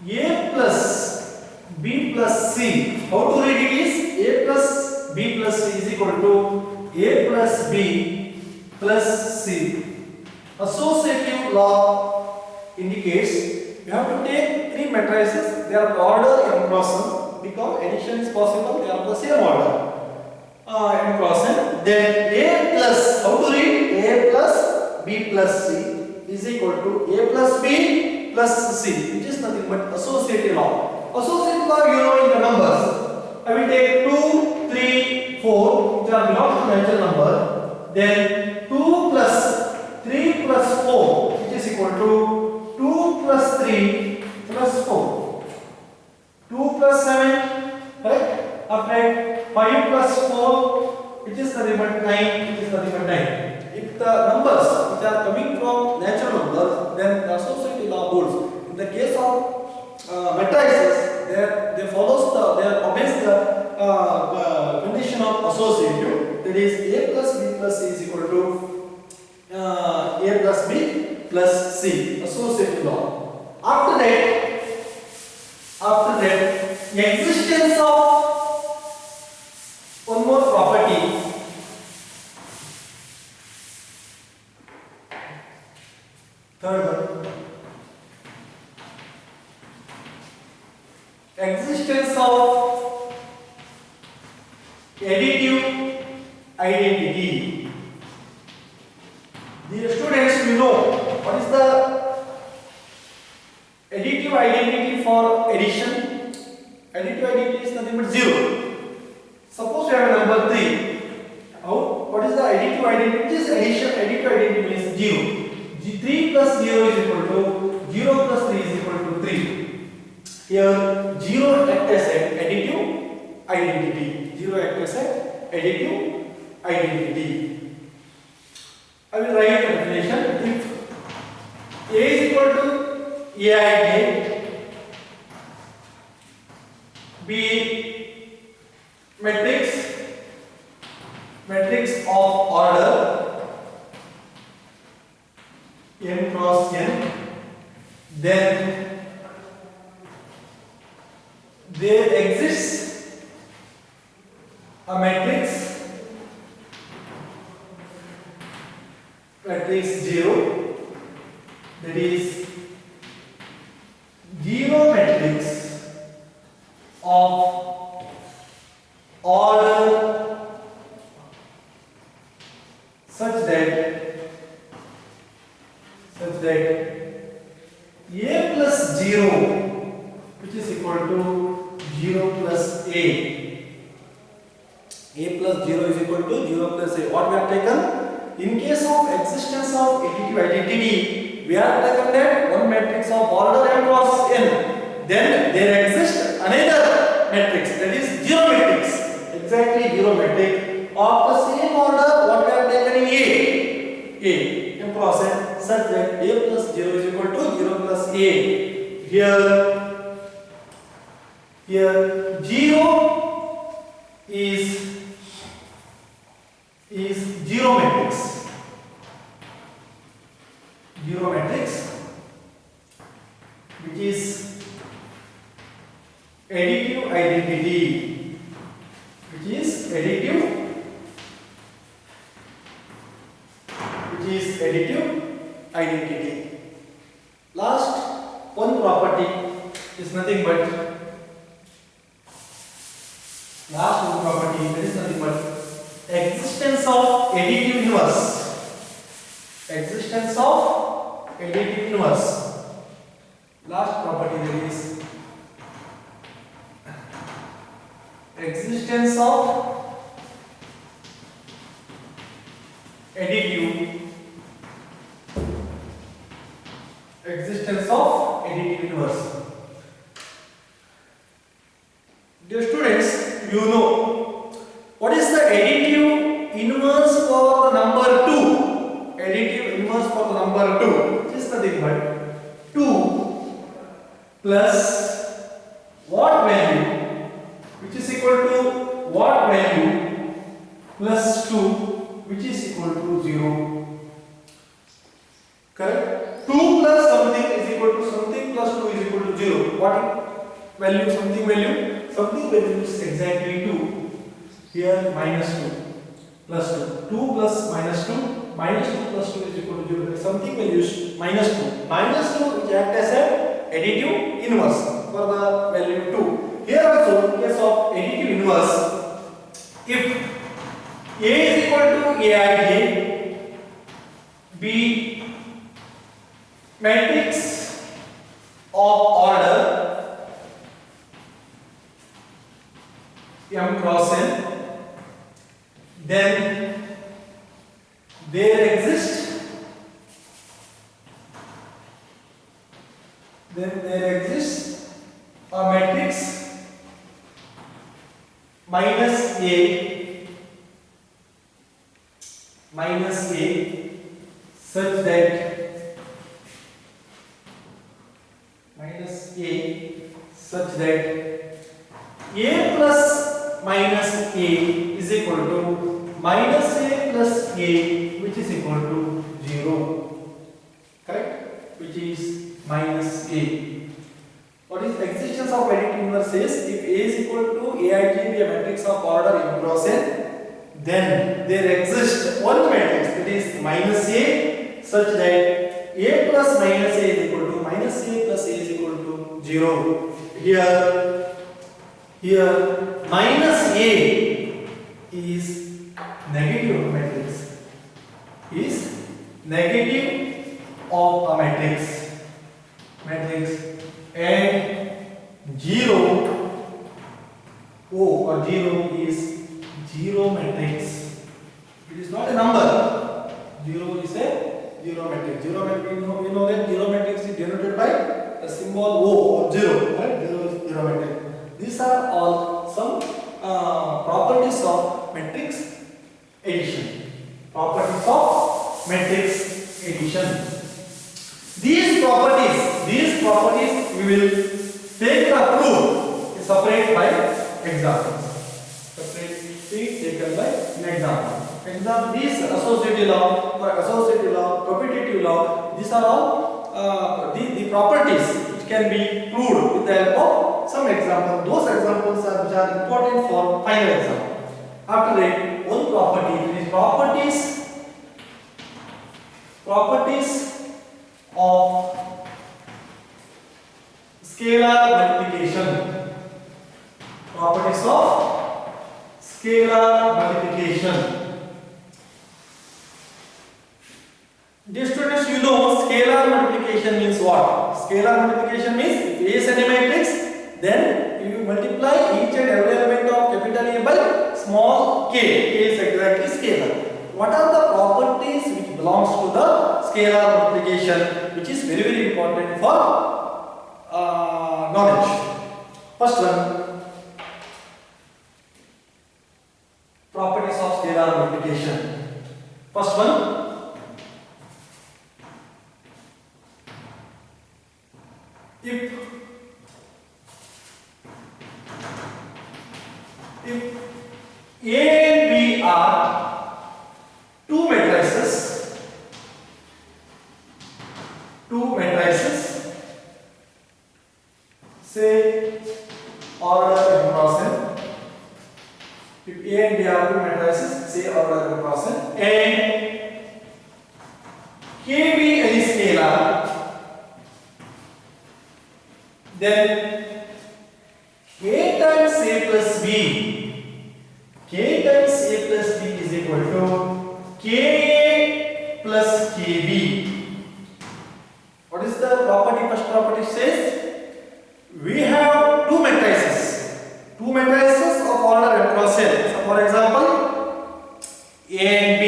A plus B plus C. How to read it is A plus B plus C is equal to A plus B plus C. Associative law indicates you have to take three matrices, they are order m cross n, because addition is possible, they are the same order. M cross n, then A plus, how to read? A plus B plus C is equal to A plus B plus C, which is nothing but associative law. Associative law you know in the numbers. I will take 2, 3, 4, which are belongs to natural number. Then 2 plus 3 plus 4, which is equal to 2 plus 3 plus 4. 2 plus 7, correct? After 5 plus 4, which is nothing but 9, which is nothing but 9. If the numbers which are coming from natural numbers, then the associative law holds. In the case of matrices, they obeys the condition of associative. That is, A plus B plus C is equal to A plus B plus C. Associative law. After that, the existence of one more property. Third one, existence of additive identity. Dear students, you know what is the additive identity for addition? Additive identity is nothing but 0. Suppose you have a number 3. What is the additive identity? Which is addition? Additive identity means 0. 3 plus 0 is equal to 0 plus 3 is equal to 3. Here 0 acts as an additive identity. 0 acts as an additive identity. I will write the definition. If A is equal to Aij, B matrix of order m cross n, then there exists a matrix 0, that is 0 matrix of order such that A plus 0, which is equal to 0 plus A. A plus 0 is equal to 0 plus A. What we have taken? In case of existence of additive identity, we have taken that one matrix of order m cross n. Then there exists another matrix, that is 0 matrix. Exactly 0 matrix of the same order what we have taken in A m cross n, such that A plus 0 is equal to 0 plus A. Here 0 is 0 matrix. 0 matrix, which is additive identity. Last one property is nothing but existence of additive inverse. Last property, that is existence of additive inverse. Dear students, you know what is the additive inverse for the number 2? Additive inverse for the number 2, which is nothing but 2 plus what value, which is equal to what value plus 2, which is equal to 0. Correct? 2 plus something is equal to something plus 2 is equal to to 0. What value? Something value? Something value is exactly 2. Here minus 2 plus 2. 2 plus minus 2. Minus 2 plus 2 is equal to 0. Something value is minus 2. Minus 2 which act as a additive inverse for the value 2. Here also, in case of additive inverse, if A is equal to Aij, B matrix of order M cross N, then there exists a matrix minus A such that A plus minus A is equal to minus A plus A, which is equal to 0. Correct? Which is minus A. What is existence of additive inverse is, if A is equal to Aij be a matrix of order M cross N, then there exists one matrix, that is minus A, such that A plus minus A is equal to minus A plus A is equal to 0. Here minus A is negative matrix, of a matrix, and 0 is 0 matrix. It is not a number. 0 is a 0 matrix. 0 matrix, we know that 0 matrix is denoted by a symbol O or 0. Right? 0 is 0 matrix. These are all some properties of matrix addition. These properties we will take the proof separate by examples. Taken by an example. These associative law, commutative law, these are all the properties which can be proved with the help of some examples. Those examples which are important for final exam. After that, one property is properties of scalar multiplication. Dear students, you know scalar multiplication means what? Scalar multiplication means if A is any matrix, then you multiply each and every element of capital A by small k. K is exactly scalar. What are the properties which belongs to the scalar multiplication, which is very, very important for knowledge? First one, properties of scalar multiplication. First one, if A and B are two matrices, say order M cross N. If A and B are two matrices, say order M cross N, and KB is scalar, then K times A plus B is equal to KA plus KB. What is the property? First property says we have two matrices of order M cross N. So for example, A and B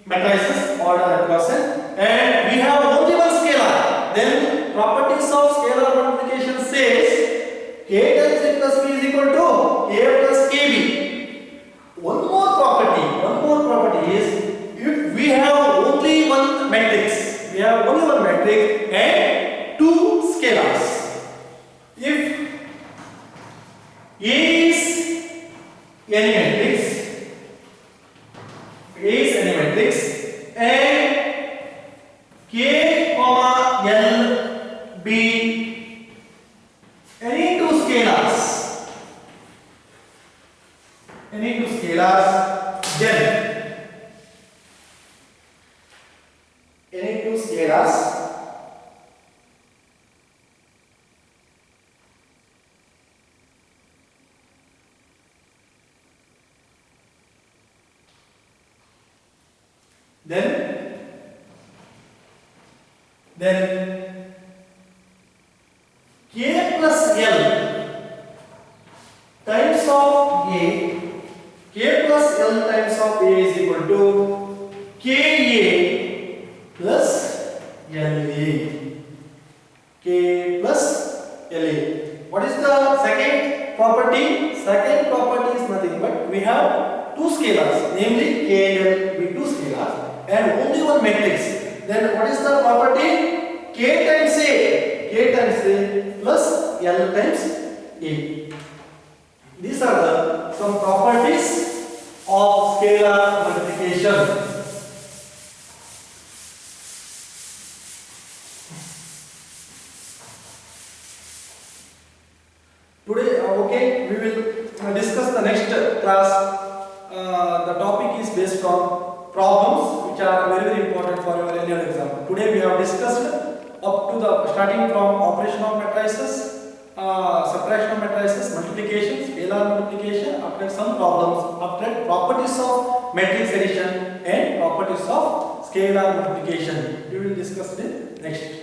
matrices order M cross N, and we have only one scalar. Then properties of scalar multiplication says K times A plus B is equal to A plus KB. One more property is if we have only one matrix and two scalars. If A is any matrix and K, L, B scalars, then k plus l times of a, k plus l times of a is equal to ka plus la, k plus la. What is the second property? Second property is nothing but we have two scalars, namely k and l be two scalars and only one matrix. Then what is the property? K times a plus l times a. These are the some properties of scalar multiplication. Today, okay, we will discuss the next class. The topic is based on problems which are very, very important for your annual exam. Today we have discussed up to the starting from operation of matrices, subtraction of matrices, multiplication, scalar multiplication, after some problems, after properties of matrix addition and properties of scalar multiplication. We will discuss it next.